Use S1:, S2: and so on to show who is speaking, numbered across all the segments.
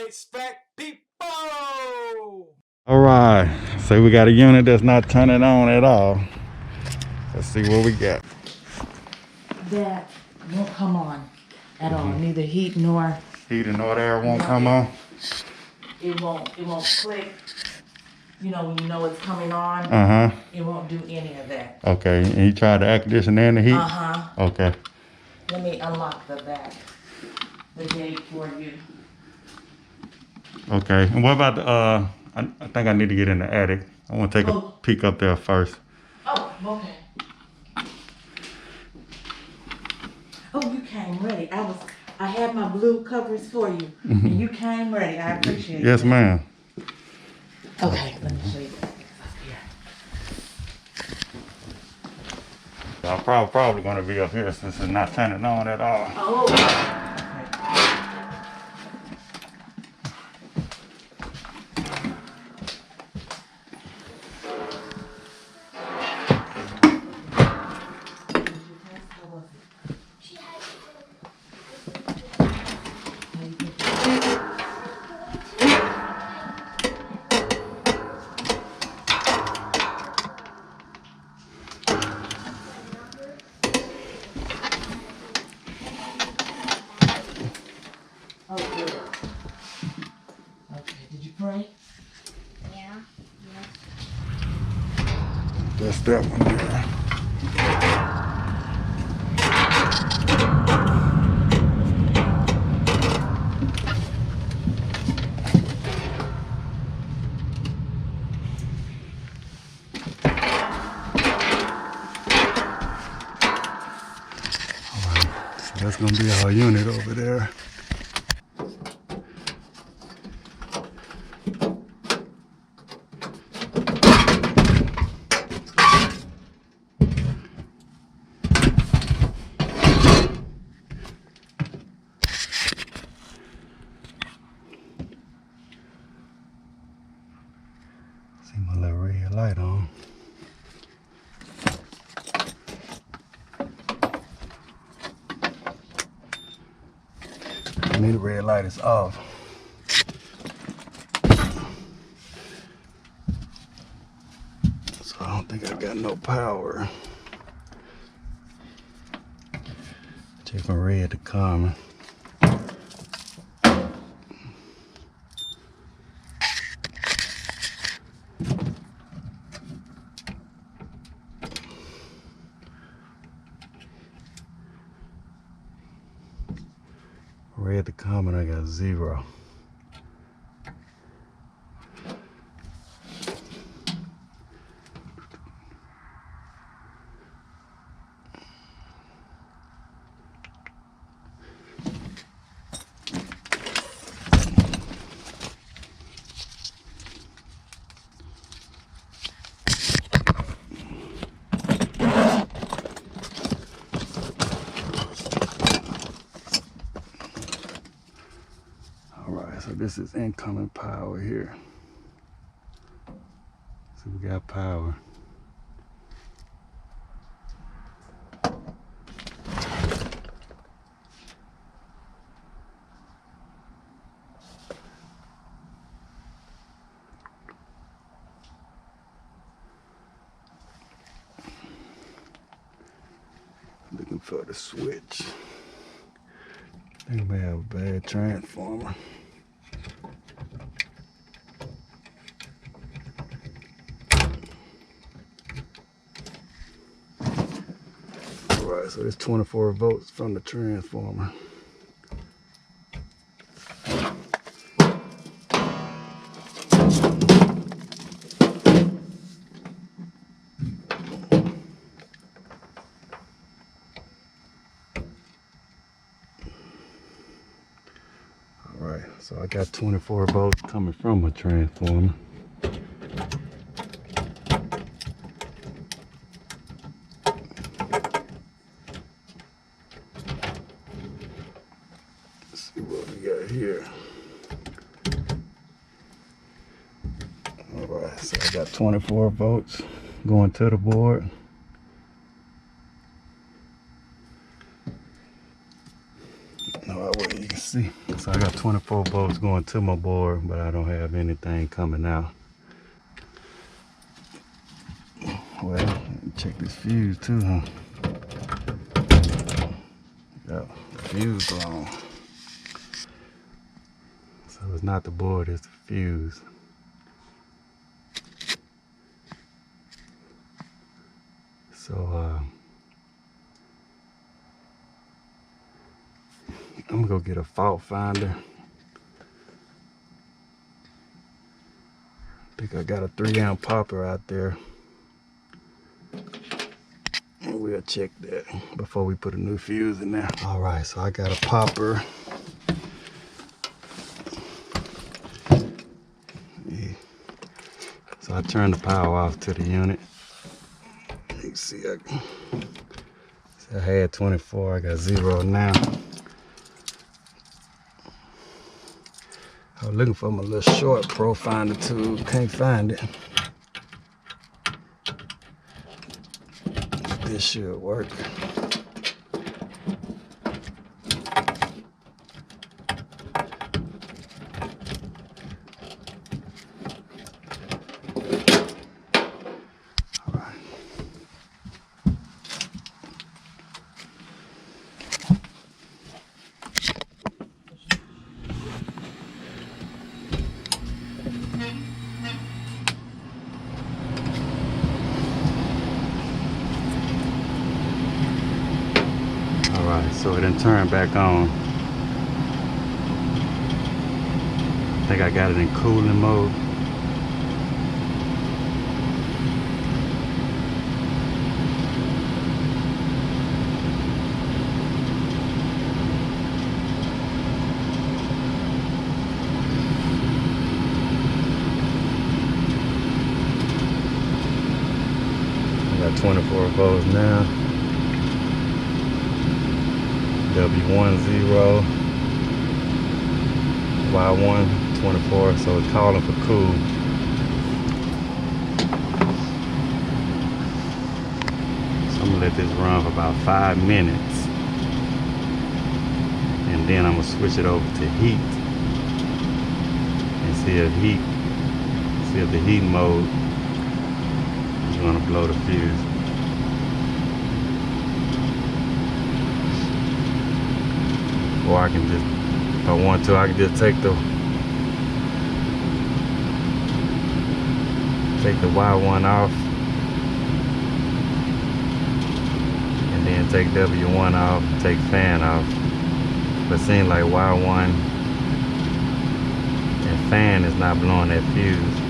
S1: HVAC people!
S2: Alright, so we got a unit that's not turning on at all. Let's see what we got.
S3: That won't come on at all. Neither heat nor
S2: air won't come on.
S3: It won't click. You know, when you know it's coming on, it won't do any of that.
S2: Okay, and you tried the air conditioner and the heat? Okay.
S3: Let me unlock the gate for you.
S2: Okay, and what about the, I think I need to get in the attic. I want to take a peek up there first.
S3: Oh, okay. Oh, you came ready. I had my blue covers for you, and you came ready. I appreciate it.
S2: Yes, ma'am.
S3: Okay, let me show you here.
S2: I'm probably going to be up here since it's not turning on at all.
S3: Oh. Oh, good. Okay, did you pray?
S4: Yeah.
S2: That's that one there. Alright, so that's going to be our unit over there. See my little red light on. I mean, the red light is off. So I don't think I got no power. Check from red to common. Red to common, I got 0. So this is incoming power here. So we got power. Looking for the switch. I think we have a bad transformer. Alright, so it's 24 volts from the transformer. Alright, so I got 24 volts coming from a transformer. Let's see what we got here. Alright, so I got 24 volts going to the board. No, I wouldn't You can see. So I got 24 volts going to my board, but I don't have anything coming out. Well, check this fuse too, huh? Got fuse blown. So it's not the board, it's the fuse. So I'm gonna go get a fault finder. I think I got a 3-amp popper out there. And we'll check that before we put a new fuse in there. All right, so I got a popper. Yeah. So I turned the power off to the unit. You can see I had 24, I got 0 now. I was looking for my little short pro finder tool, can't find it. This should work. So it didn't turn back on. I think I got it in cooling mode. I got 24 volts now. W10, Y1, 24, so it's calling for cool. So I'm gonna let this run for about 5 minutes. And then I'm gonna switch it over to heat. And see if the heat mode is gonna blow the fuse. Or I can just, if I want to, I can just take the Y1 off and then take W1 off, take fan off. But it seems like Y1 and fan is not blowing that fuse.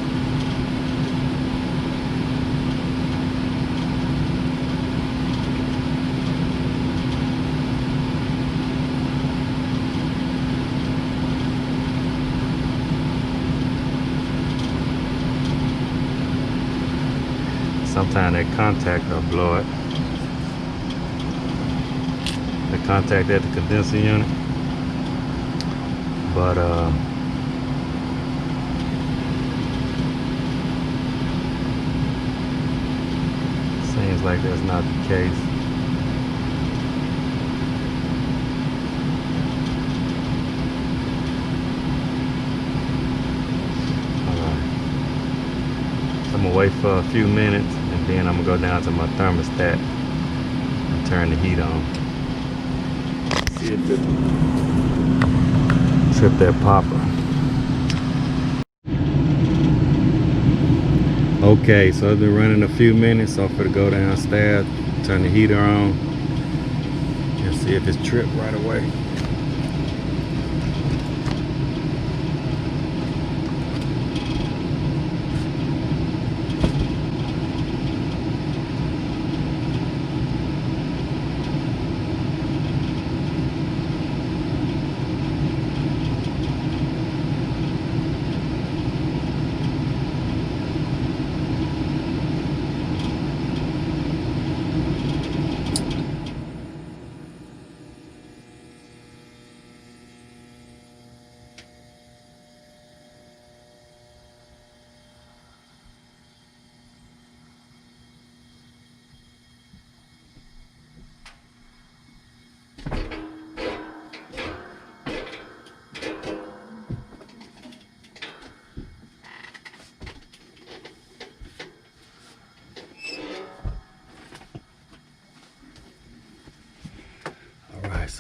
S2: Sometimes that contactor will blow it. The contact at the condenser unit. But seems like that's not the case. I'm gonna wait for a few minutes and then I'm gonna go down to my thermostat and turn the heat on. See if it trip that popper. Okay, so it's been running a few minutes, so I'm gonna go downstairs, turn the heater on, and see if it's tripped right away.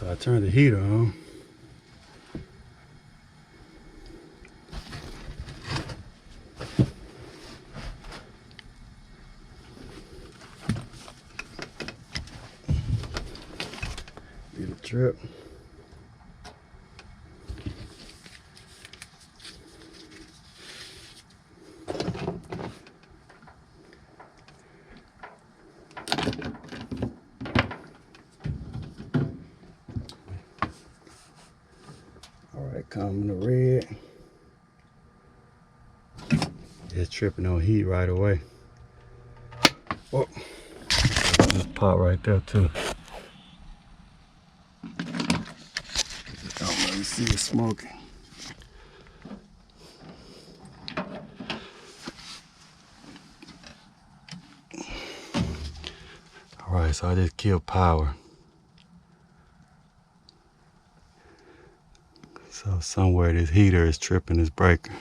S2: So I turned the heater on. Get a trip. Alright, coming to red. It's tripping on heat right away. Oh, just pop right there too. Oh, let me see it smoking. Alright, so I just killed power. So somewhere this heater is tripping this breaker.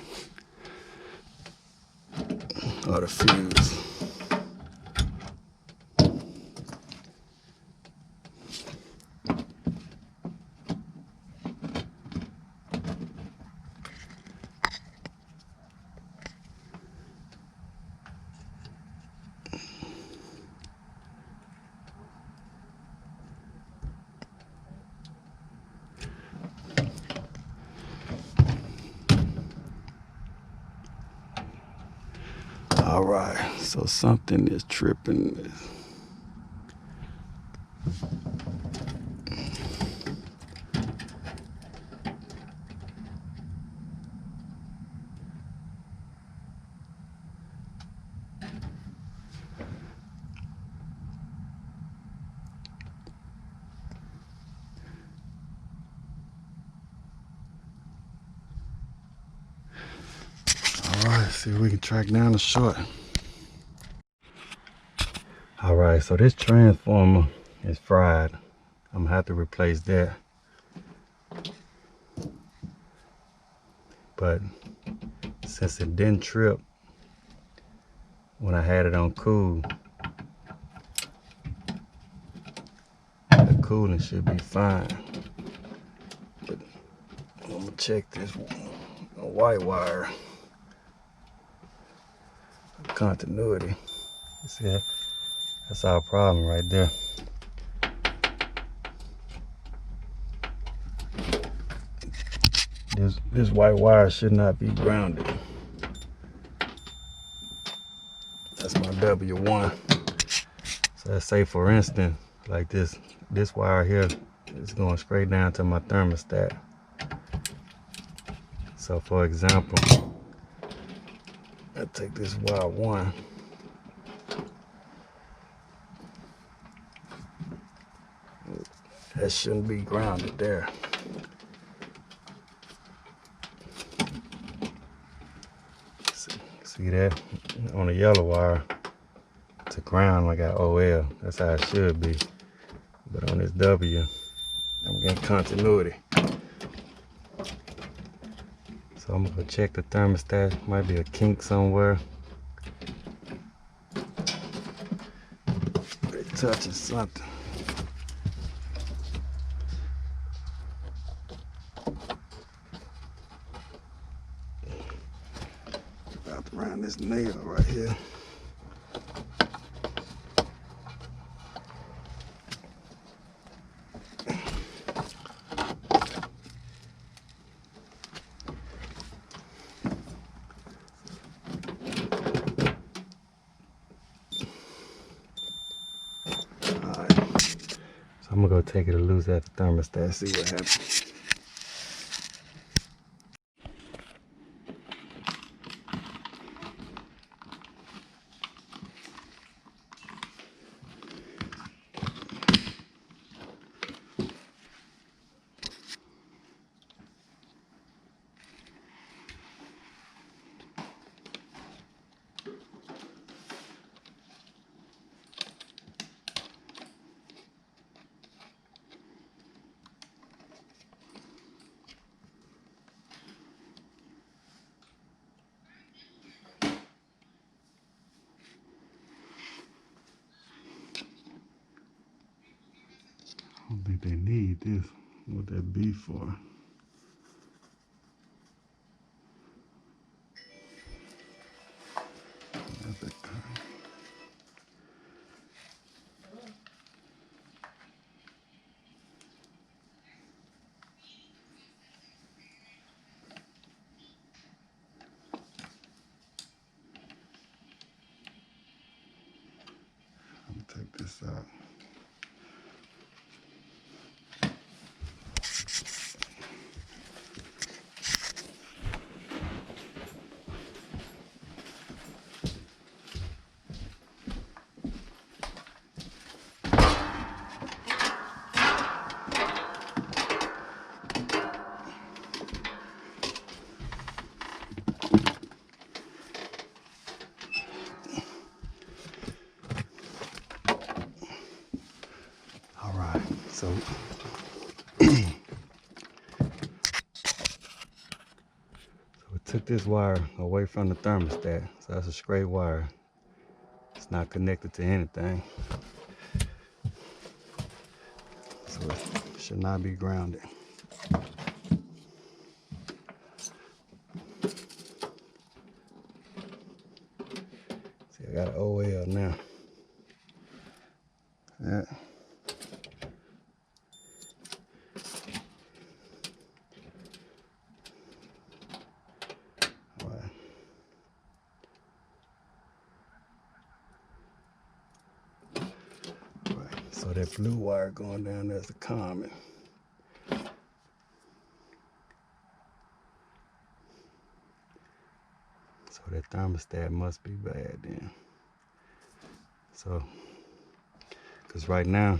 S2: Or the fuse. All right, so something is tripping. All right, see if we can track down the short. All right, so this transformer is fried. I'm gonna have to replace that. But since it didn't trip when I had it on cool, the cooling should be fine. But I'm gonna check this white wire continuity. You see that? That's our problem right there. This white wire should not be grounded. That's my W1. So let's say for instance, like this wire here is going straight down to my thermostat. So for example, I take this wire 1. That shouldn't be grounded there. See that? On the yellow wire, to ground I got OL. That's how it should be. But on this W, I'm getting continuity. So I'm gonna check the thermostat. Might be a kink somewhere. It's touching something. About around this nail right here. I'm gonna go take it a loose at the thermostat, see what happens. think they need this. What that be for? That's a take this out. All right, so we took this wire away from the thermostat, so that's a straight wire. It's not connected to anything, so it should not be grounded. See, I got an OL now. Yeah. So that blue wire going down there's the common. So that thermostat must be bad then. So, because right now,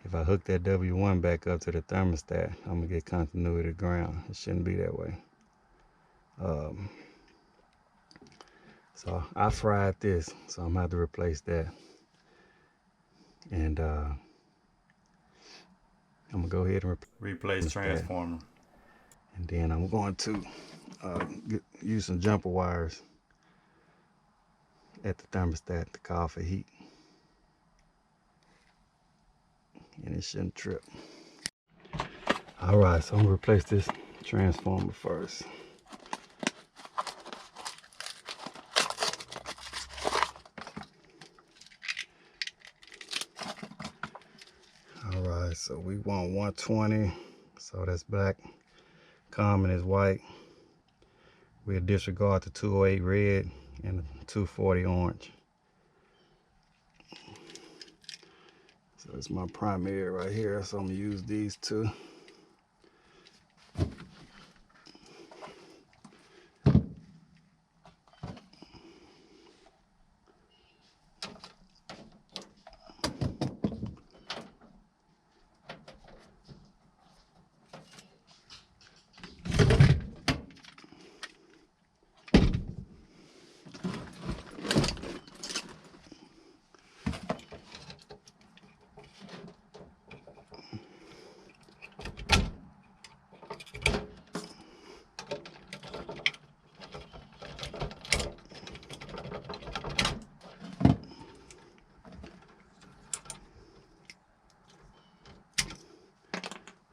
S2: if I hook that W1 back up to the thermostat, I'm gonna get continuity to ground. It shouldn't be that way. So I fried this, so I'm gonna have to replace that. And I'm gonna go ahead and replace transformer. And then I'm going to use some jumper wires at the thermostat to call for heat. And it shouldn't trip. All right, so I'm gonna replace this transformer first. All right, so we want 120, so that's black. Common is white. We'll disregard the 208 red and the 240 orange. So it's my primary right here, so I'm gonna use these two.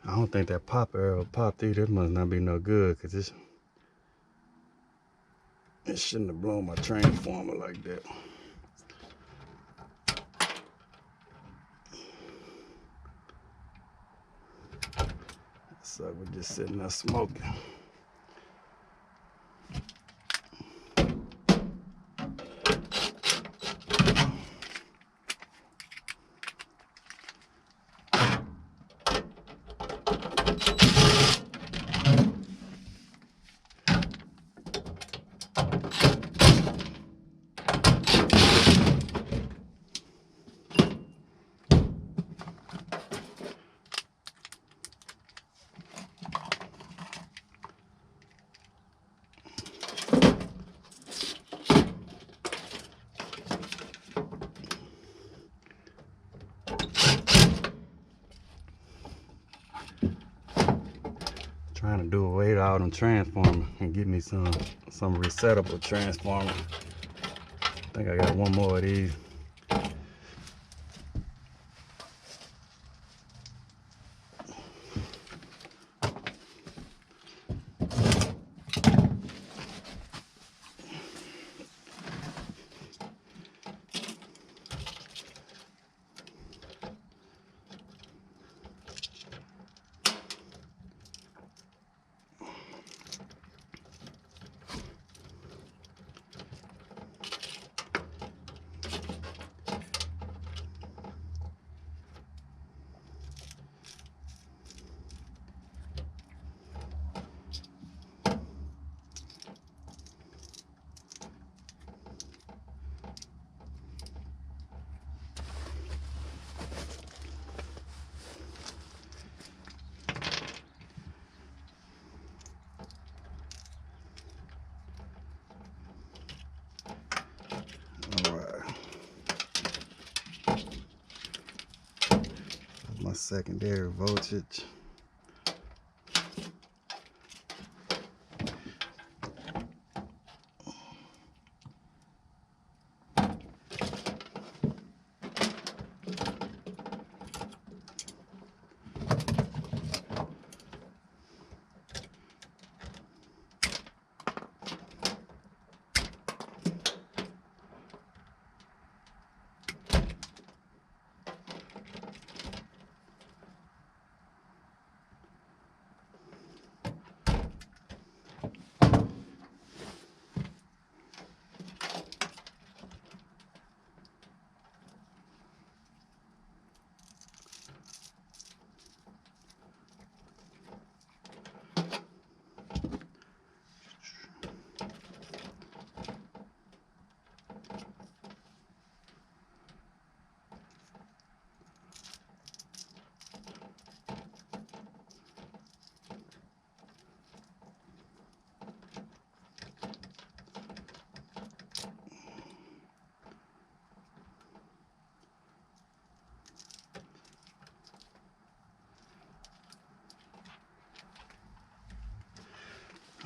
S2: I don't think that APPAREL popped either. It must not be no good, because it shouldn't have blown my transformer like that. So we're just sitting there smoking. Trying to do away with all them transformers and get me some resettable transformer. I think I got one more of these. secondary voltage.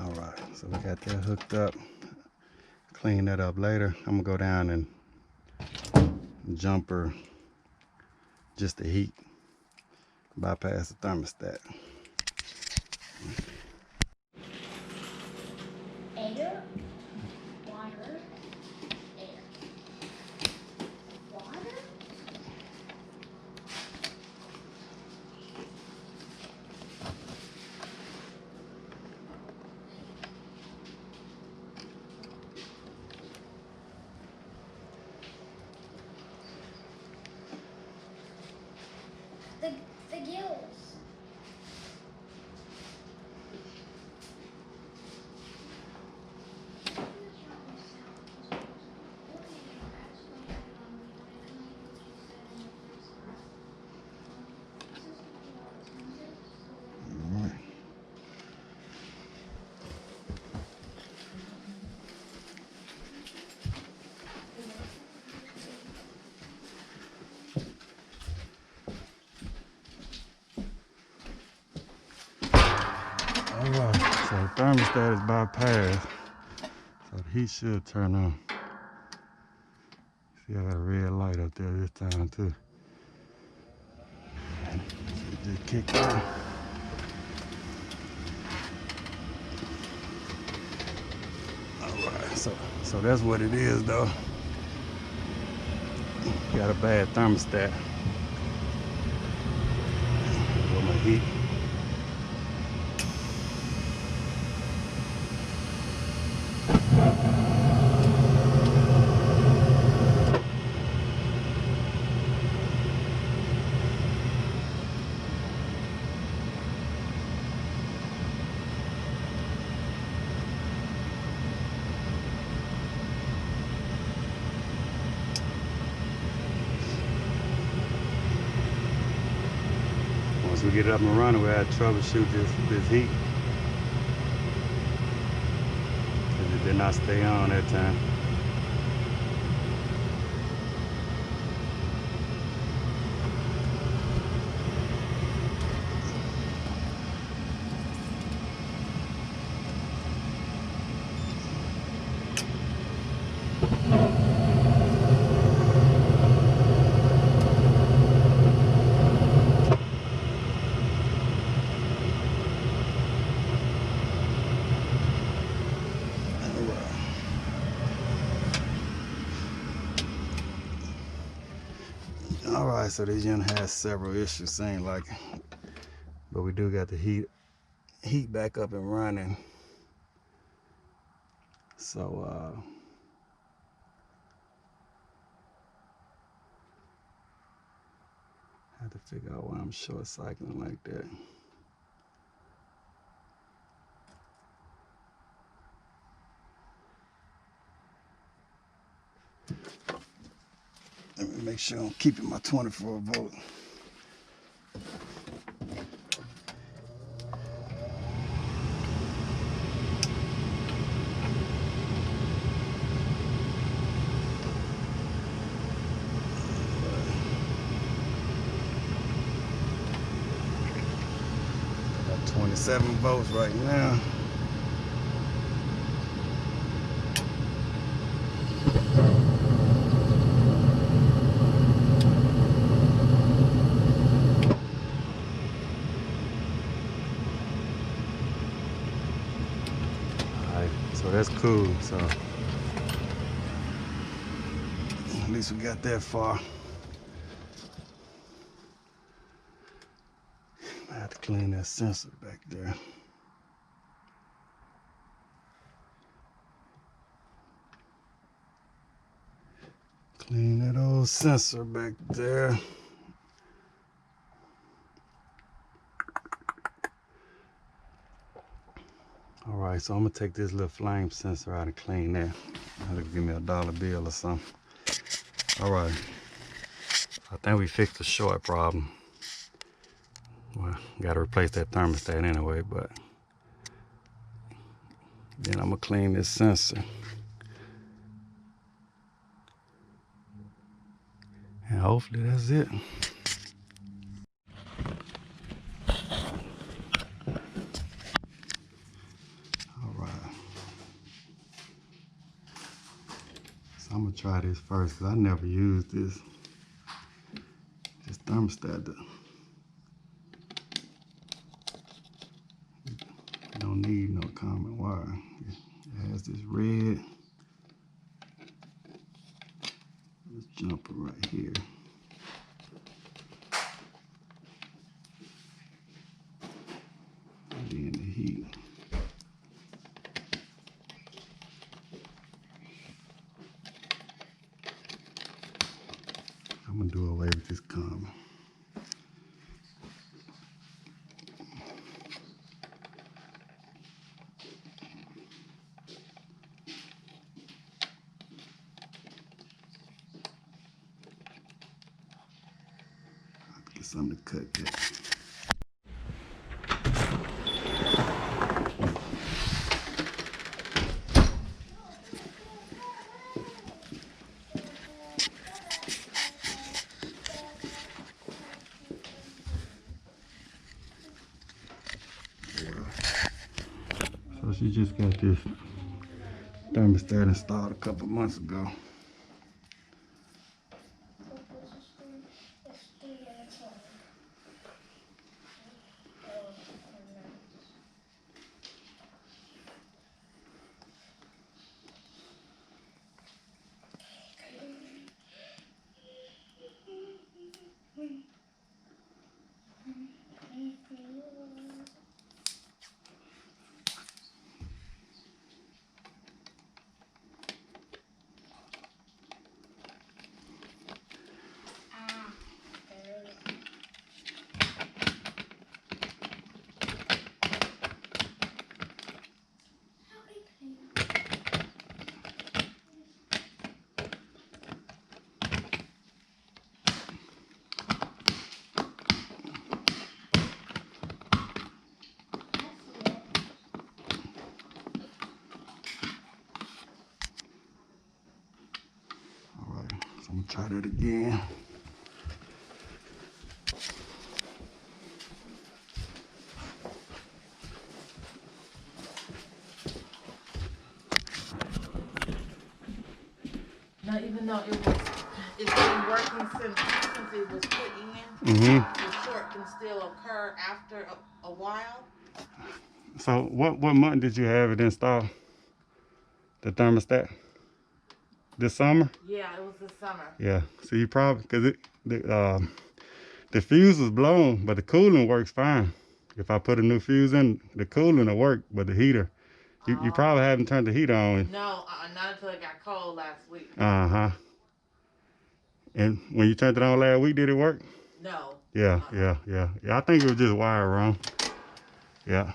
S2: All right, so we got that hooked up. Clean that up later. I'm gonna go down and jumper just the heat, bypass the thermostat.
S4: Air, water, air. Water? The gills.
S2: All right, so the thermostat is bypassed, so the heat should turn on. See, I got a red light up there this time too. It just kicked on. All right, so that's what it is though. Got a bad thermostat with my heat. Once we get it up and running, we have to troubleshoot this heat. Because it did not stay on that time. All right, so this unit has several issues, seem like, but we do got the heat back up and running. So I have to figure out why I'm short cycling like that. Let me make sure I'm keeping my 24 volt. 27 volts right now. Alright, so that's cool. So at least we got that far. I have to clean that sensor back there. Clean that old sensor back there. All right, so I'm gonna take this little flame sensor out and clean that. That'll give me $1 bill or something. All right, I think we fixed the short problem. Well, gotta replace that thermostat anyway, but then I'm gonna clean this sensor. And hopefully that's it. All right. So I'm gonna try this first because I never used this thermostat. You don't need no common wire. It has this red jumper right here. And then the heat. I'm gonna do away with this common. Get something to cut that. So she just got this thermostat installed a couple months ago. I'm gonna try that again.
S3: Now, even though it's been working since it was put in, the short can still occur after a while.
S2: So what month did you have it installed? The thermostat? This summer?
S3: Yeah, it was this summer.
S2: Yeah. So you probably, because the fuse was blown, but the cooling works fine. If I put a new fuse in, the cooling will work, but the heater, you probably haven't turned the heater on.
S3: No, not until it got cold last week.
S2: And when you turned it on last week, did it work?
S3: No.
S2: Yeah. I think it was just wired wrong. Yeah.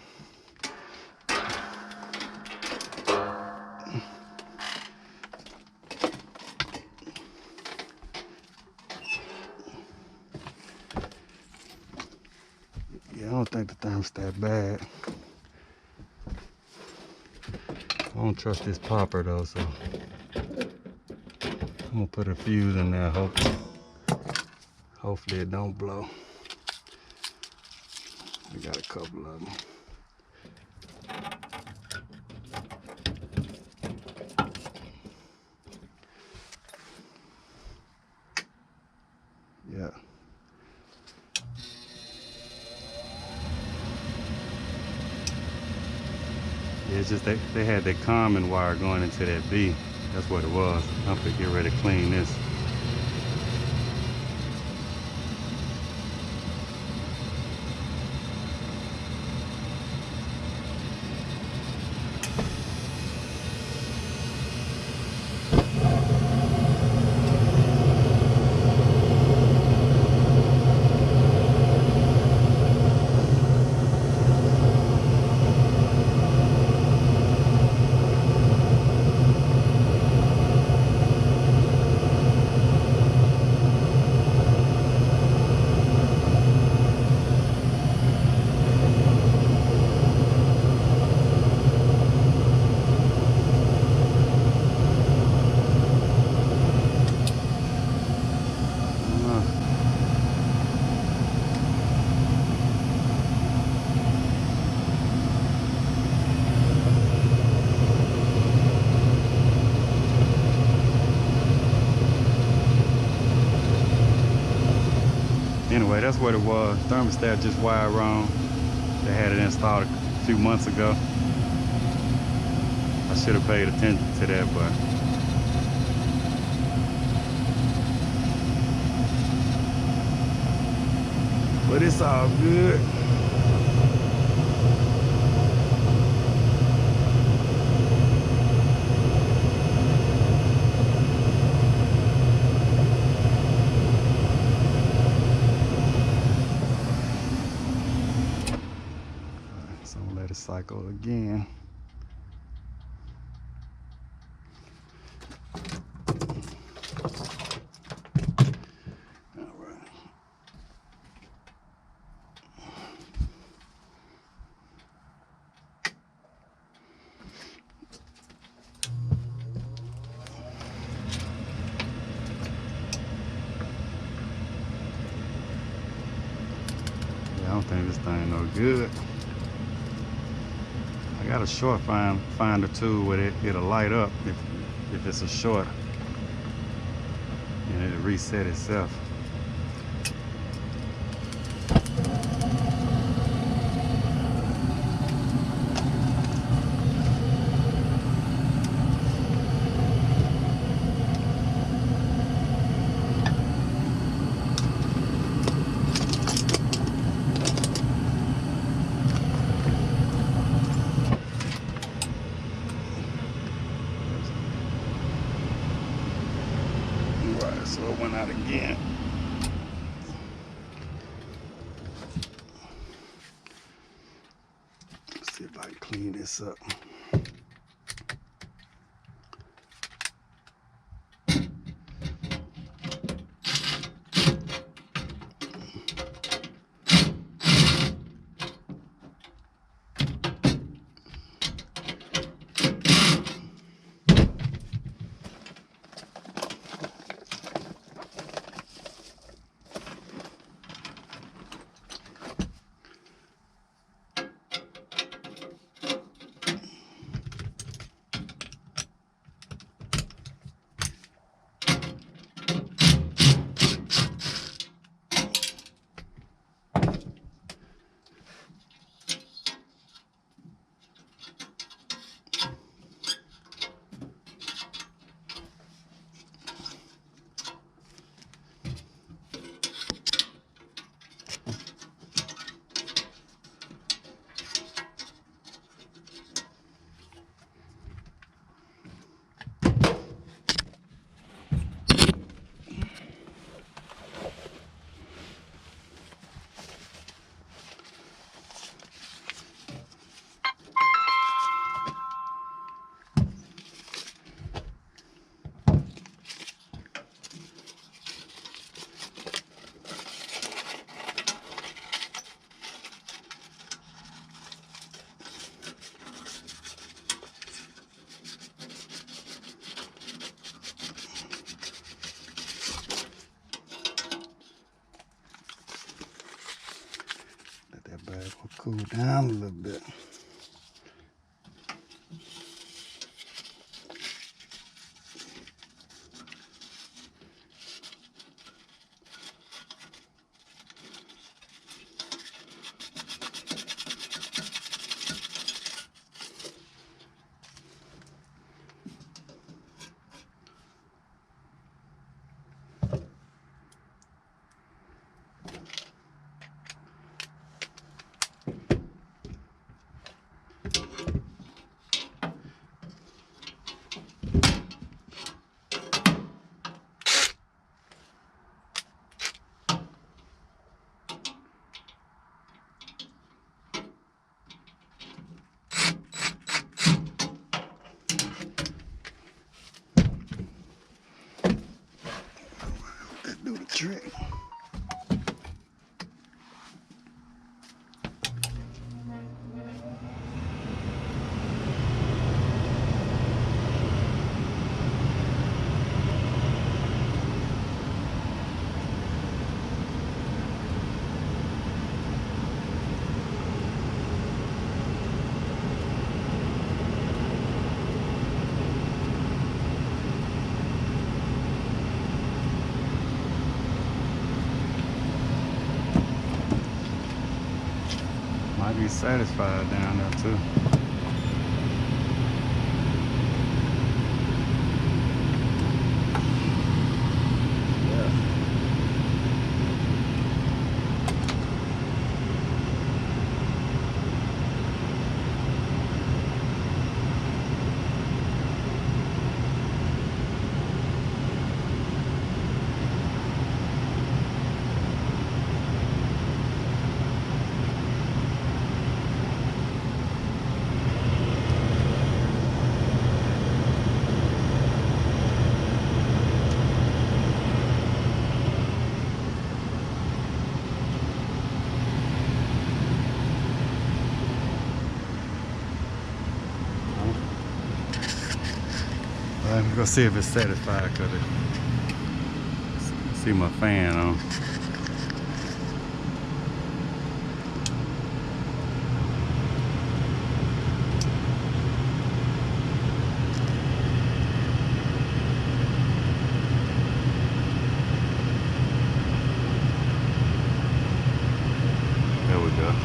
S2: Yeah, I don't think the thermostat bad. I don't trust this popper though, so I'm gonna put a fuse in there. Hopefully it don't blow. I got a couple of them. Yeah. Yeah, it's just they had that common wire going into that B. That's what it was. I'm gonna get ready to clean this. Anyway, that's what it was. Thermostat just wired wrong. They had it installed a few months ago. I should have paid attention to that, but it's all good. So I'm gonna let it cycle again. All right. Yeah, I don't think this thing no good. I got a short finder tool with it. It'll light up if it's a short, and it'll reset itself. Right, so it went out again. Let's see if I can clean this up. cool down a little bit. That do the trick. Might be satisfied down there too. I'm gonna see if it's satisfied, cause see my fan on. There we go.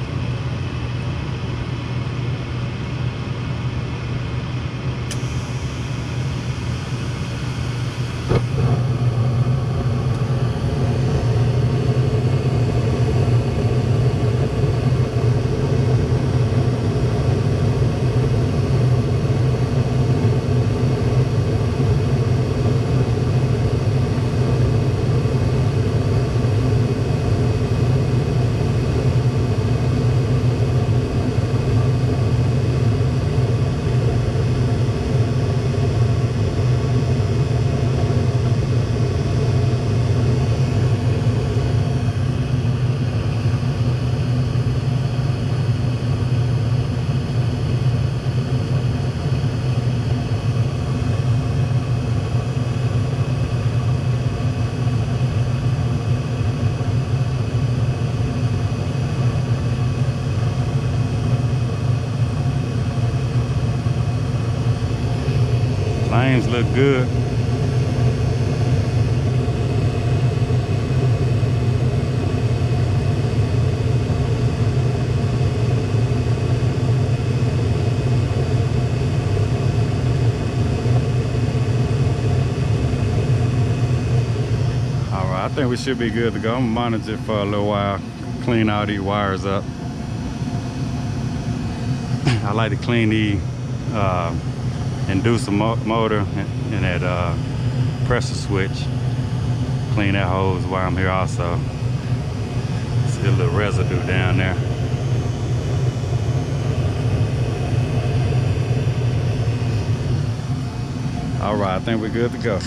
S2: Flames look good. All right, I think we should be good to go. I'm gonna monitor it for a little while, clean all these wires up. I like to clean the inducer motor and that pressure switch. Clean that hose while I'm here also. See a little residue down there. All right, I think we're good to go.